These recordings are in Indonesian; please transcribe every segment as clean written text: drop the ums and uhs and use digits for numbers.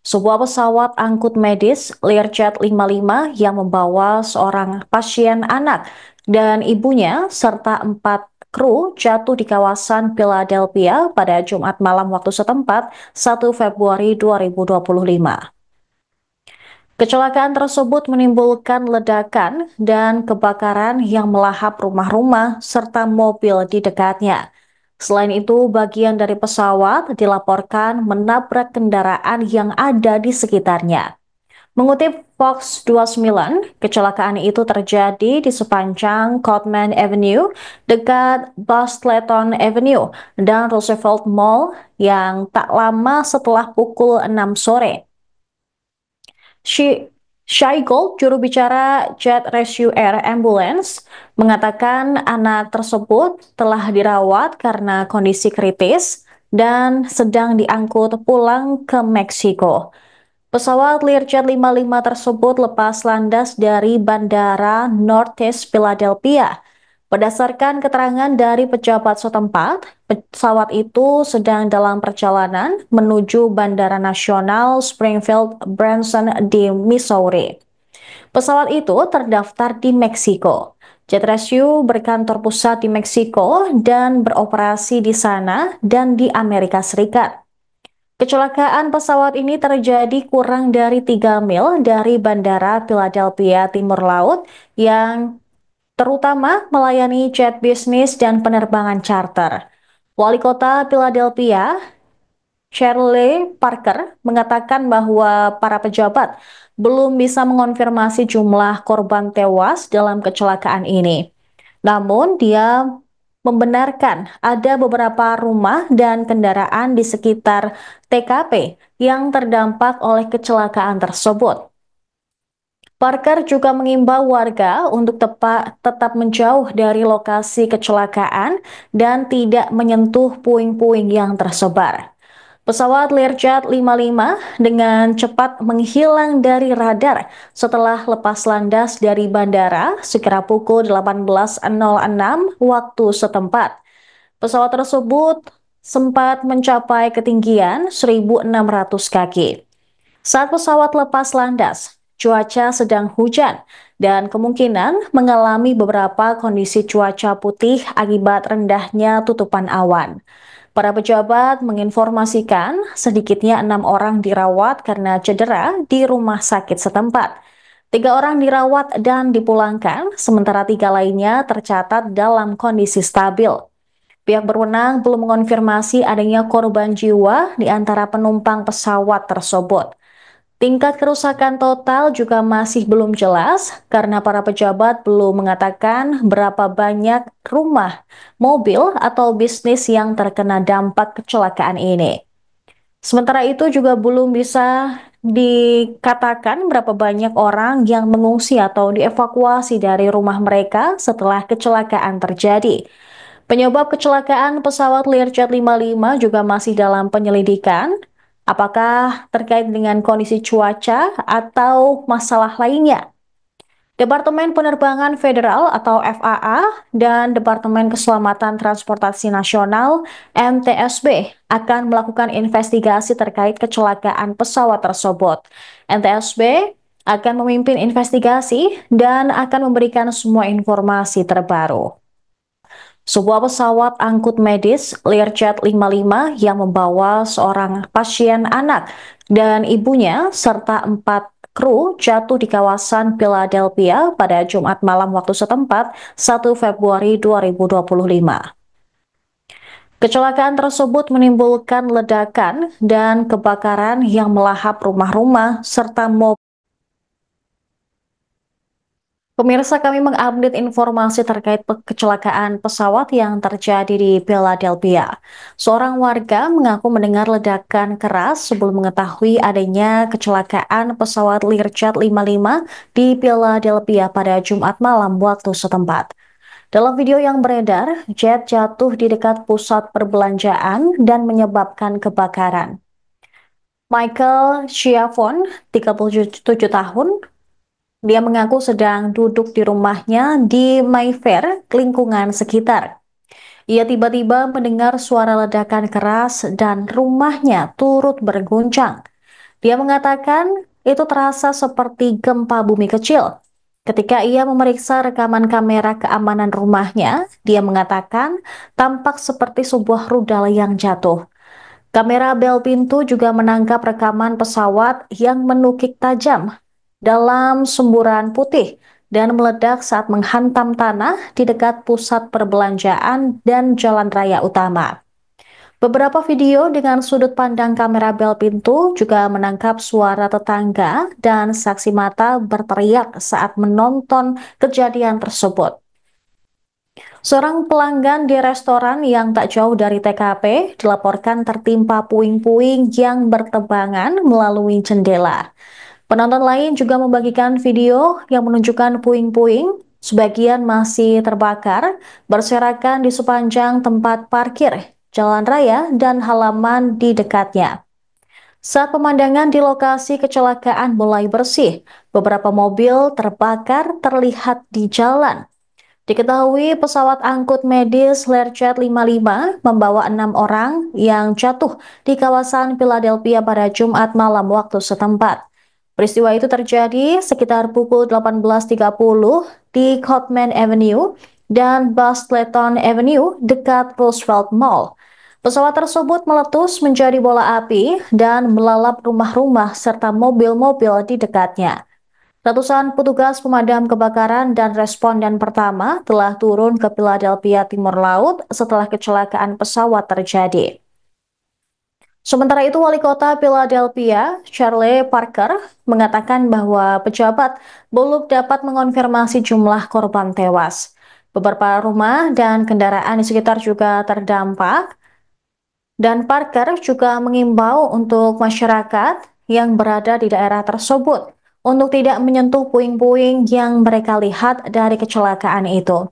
Sebuah pesawat angkut medis Learjet 55 yang membawa seorang pasien anak dan ibunya serta 4 kru jatuh di kawasan Philadelphia pada Jumat malam waktu setempat 1 Februari 2025. Kecelakaan tersebut menimbulkan ledakan dan kebakaran yang melahap rumah-rumah serta mobil di dekatnya. Selain itu, bagian dari pesawat dilaporkan menabrak kendaraan yang ada di sekitarnya. Mengutip Fox 29, kecelakaan itu terjadi di sepanjang Cottman Avenue, dekat Bastleton Avenue dan Roosevelt Mall yang tak lama setelah pukul 6 sore. Shai Gold, juru bicara Jet Rescue Air Ambulance, mengatakan anak tersebut telah dirawat karena kondisi kritis dan sedang diangkut pulang ke Meksiko. Pesawat Learjet 55 tersebut lepas landas dari Bandara Northeast Philadelphia. Berdasarkan keterangan dari pejabat setempat, pesawat itu sedang dalam perjalanan menuju Bandara Nasional Springfield Branson di Missouri. Pesawat itu terdaftar di Meksiko. Jet Rescue berkantor pusat di Meksiko dan beroperasi di sana dan di Amerika Serikat. Kecelakaan pesawat ini terjadi kurang dari 3 mil dari Bandara Philadelphia Timur Laut yang terutama melayani jet bisnis dan penerbangan charter. Wali Kota Philadelphia, Shirley Parker, mengatakan bahwa para pejabat belum bisa mengonfirmasi jumlah korban tewas dalam kecelakaan ini. Namun, dia membenarkan ada beberapa rumah dan kendaraan di sekitar TKP yang terdampak oleh kecelakaan tersebut. Parker juga mengimbau warga untuk tetap menjauh dari lokasi kecelakaan dan tidak menyentuh puing-puing yang tersebar. Pesawat Learjet 55 dengan cepat menghilang dari radar setelah lepas landas dari bandara sekira pukul 18.06 waktu setempat. Pesawat tersebut sempat mencapai ketinggian 1.600 kaki. Saat pesawat lepas landas, cuaca sedang hujan dan kemungkinan mengalami beberapa kondisi cuaca putih akibat rendahnya tutupan awan. Para pejabat menginformasikan sedikitnya 6 orang dirawat karena cedera di rumah sakit setempat. 3 orang dirawat dan dipulangkan, sementara 3 lainnya tercatat dalam kondisi stabil. Pihak berwenang belum mengonfirmasi adanya korban jiwa di antara penumpang pesawat tersebut. Tingkat kerusakan total juga masih belum jelas karena para pejabat belum mengatakan berapa banyak rumah, mobil, atau bisnis yang terkena dampak kecelakaan ini. Sementara itu juga belum bisa dikatakan berapa banyak orang yang mengungsi atau dievakuasi dari rumah mereka setelah kecelakaan terjadi. Penyebab kecelakaan pesawat Learjet 55 juga masih dalam penyelidikan. Apakah terkait dengan kondisi cuaca atau masalah lainnya? Departemen Penerbangan Federal atau FAA dan Departemen Keselamatan Transportasi Nasional (NTSB) akan melakukan investigasi terkait kecelakaan pesawat tersebut. NTSB akan memimpin investigasi dan akan memberikan semua informasi terbaru. Sebuah pesawat angkut medis Learjet 55 yang membawa seorang pasien anak dan ibunya serta 4 kru jatuh di kawasan Philadelphia pada Jumat malam waktu setempat 1 Februari 2025. Kecelakaan tersebut menimbulkan ledakan dan kebakaran yang melahap rumah-rumah serta mobil. Pemirsa, kami mengupdate informasi terkait kecelakaan pesawat yang terjadi di Philadelphia. Seorang warga mengaku mendengar ledakan keras sebelum mengetahui adanya kecelakaan pesawat Learjet 55 di Philadelphia pada Jumat malam waktu setempat. Dalam video yang beredar, jet jatuh di dekat pusat perbelanjaan dan menyebabkan kebakaran. Michael Schiavone, 37 tahun, dia mengaku sedang duduk di rumahnya di Mayfair, lingkungan sekitar. Ia tiba-tiba mendengar suara ledakan keras dan rumahnya turut berguncang. Dia mengatakan itu terasa seperti gempa bumi kecil. Ketika ia memeriksa rekaman kamera keamanan rumahnya, dia mengatakan tampak seperti sebuah rudal yang jatuh. Kamera bel pintu juga menangkap rekaman pesawat yang menukik tajam dalam semburan putih dan meledak saat menghantam tanah di dekat pusat perbelanjaan dan jalan raya utama. Beberapa video dengan sudut pandang kamera bel pintu juga menangkap suara tetangga dan saksi mata berteriak saat menonton kejadian tersebut. Seorang pelanggan di restoran yang tak jauh dari TKP dilaporkan tertimpa puing-puing yang bertebangan melalui jendela. Penonton lain juga membagikan video yang menunjukkan puing-puing, sebagian masih terbakar, berserakan di sepanjang tempat parkir, jalan raya, dan halaman di dekatnya. Saat pemandangan di lokasi kecelakaan mulai bersih, beberapa mobil terbakar terlihat di jalan. Diketahui pesawat angkut medis Learjet 55 membawa 6 orang yang jatuh di kawasan Philadelphia pada Jumat malam waktu setempat. Peristiwa itu terjadi sekitar pukul 18.30 di Cottman Avenue dan Bastleton Avenue dekat Roosevelt Mall. Pesawat tersebut meletus menjadi bola api dan melalap rumah-rumah serta mobil-mobil di dekatnya. Ratusan petugas pemadam kebakaran dan responden pertama telah turun ke Philadelphia Timur Laut setelah kecelakaan pesawat terjadi. Sementara itu, Wali Kota Philadelphia, Charlie Parker, mengatakan bahwa pejabat belum dapat mengonfirmasi jumlah korban tewas. Beberapa rumah dan kendaraan di sekitar juga terdampak, dan Parker juga mengimbau untuk masyarakat yang berada di daerah tersebut untuk tidak menyentuh puing-puing yang mereka lihat dari kecelakaan itu.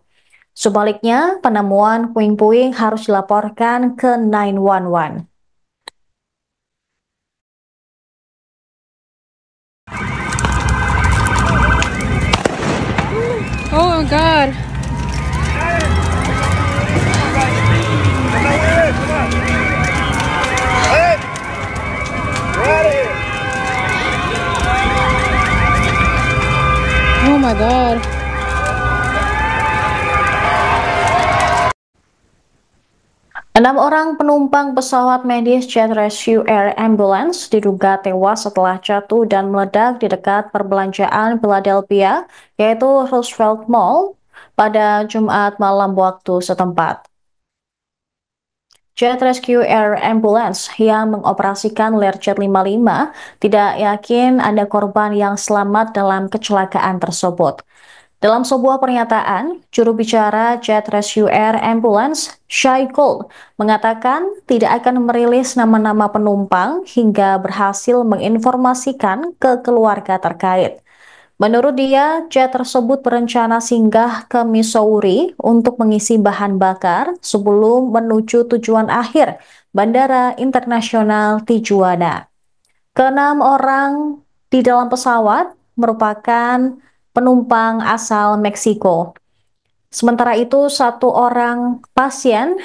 Sebaliknya, penemuan puing-puing harus dilaporkan ke 911. Oh my God. Oh my God. Enam orang penumpang pesawat medis Jet Rescue Air Ambulance diduga tewas setelah jatuh dan meledak di dekat perbelanjaan Philadelphia, yaitu Roosevelt Mall, pada Jumat malam waktu setempat. Jet Rescue Air Ambulance yang mengoperasikan Learjet 55 tidak yakin ada korban yang selamat dalam kecelakaan tersebut. Dalam sebuah pernyataan, juru bicara Jet Rescue Air Ambulance, Shai Cole, mengatakan tidak akan merilis nama-nama penumpang hingga berhasil menginformasikan ke keluarga terkait. Menurut dia, jet tersebut berencana singgah ke Missouri untuk mengisi bahan bakar sebelum menuju tujuan akhir, Bandara Internasional Tijuana. Keenam orang di dalam pesawat merupakan penumpang asal Meksiko. Sementara itu, satu orang pasien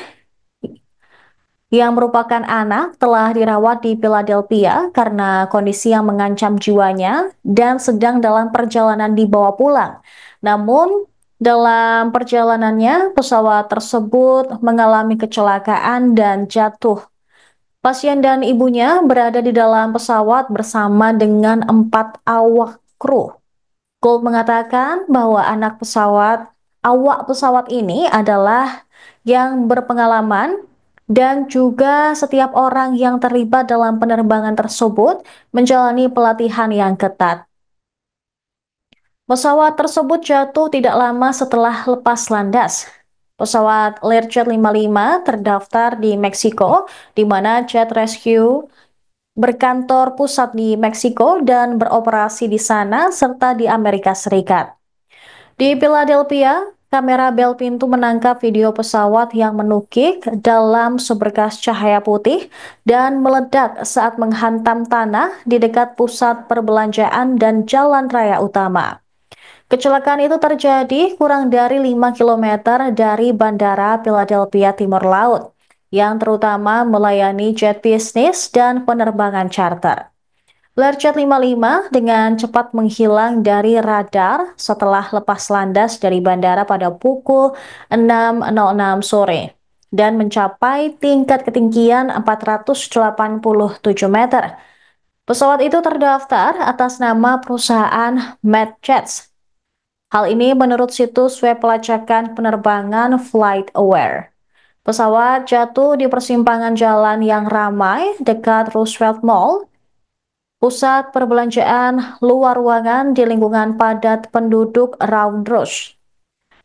yang merupakan anak telah dirawat di Philadelphia karena kondisi yang mengancam jiwanya dan sedang dalam perjalanan dibawa pulang. Namun, dalam perjalanannya, pesawat tersebut mengalami kecelakaan dan jatuh. Pasien dan ibunya berada di dalam pesawat bersama dengan 4 awak kru. Gold mengatakan bahwa awak pesawat ini adalah yang berpengalaman dan juga setiap orang yang terlibat dalam penerbangan tersebut menjalani pelatihan yang ketat. Pesawat tersebut jatuh tidak lama setelah lepas landas. Pesawat Learjet 55 terdaftar di Meksiko, di mana Jet Rescue berkantor pusat di Meksiko dan beroperasi di sana serta di Amerika Serikat. Di Philadelphia, kamera bel pintu menangkap video pesawat yang menukik dalam seberkas cahaya putih dan meledak saat menghantam tanah di dekat pusat perbelanjaan dan jalan raya utama. Kecelakaan itu terjadi kurang dari 5 kilometer dari Bandara Philadelphia Timur Laut, yang terutama melayani jet bisnis dan penerbangan charter. Learjet 55 dengan cepat menghilang dari radar setelah lepas landas dari bandara pada pukul 6.06 sore dan mencapai tingkat ketinggian 487 meter. Pesawat itu terdaftar atas nama perusahaan Medjets. Hal ini menurut situs web pelacakan penerbangan FlightAware. Pesawat jatuh di persimpangan jalan yang ramai dekat Roosevelt Mall, pusat perbelanjaan luar ruangan di lingkungan padat penduduk Roundroos.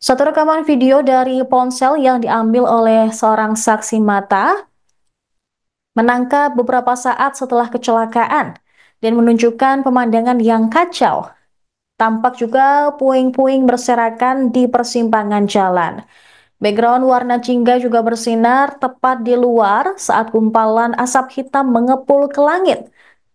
Satu rekaman video dari ponsel yang diambil oleh seorang saksi mata menangkap beberapa saat setelah kecelakaan dan menunjukkan pemandangan yang kacau. Tampak juga puing-puing berserakan di persimpangan jalan. Background warna jingga juga bersinar tepat di luar saat gumpalan asap hitam mengepul ke langit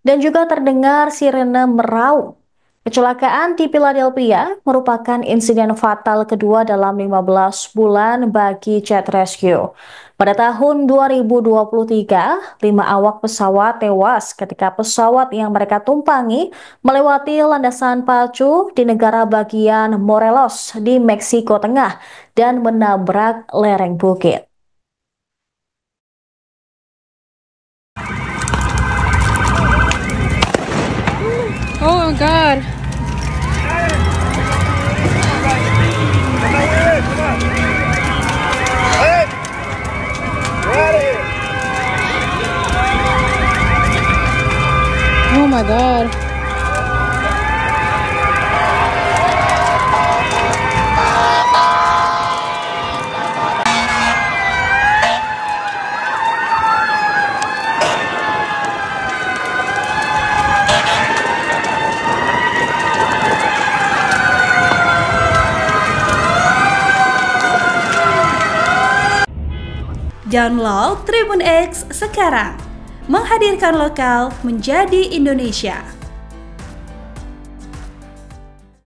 dan juga terdengar sirene meraung. Kecelakaan di Philadelphia merupakan insiden fatal kedua dalam 15 bulan bagi Jet Rescue. Pada tahun 2023, 5 awak pesawat tewas ketika pesawat yang mereka tumpangi melewati landasan pacu di negara bagian Morelos di Meksiko Tengah dan menabrak lereng bukit. Oh my God. Oh my God. Download Tribun X sekarang, menghadirkan lokal menjadi Indonesia.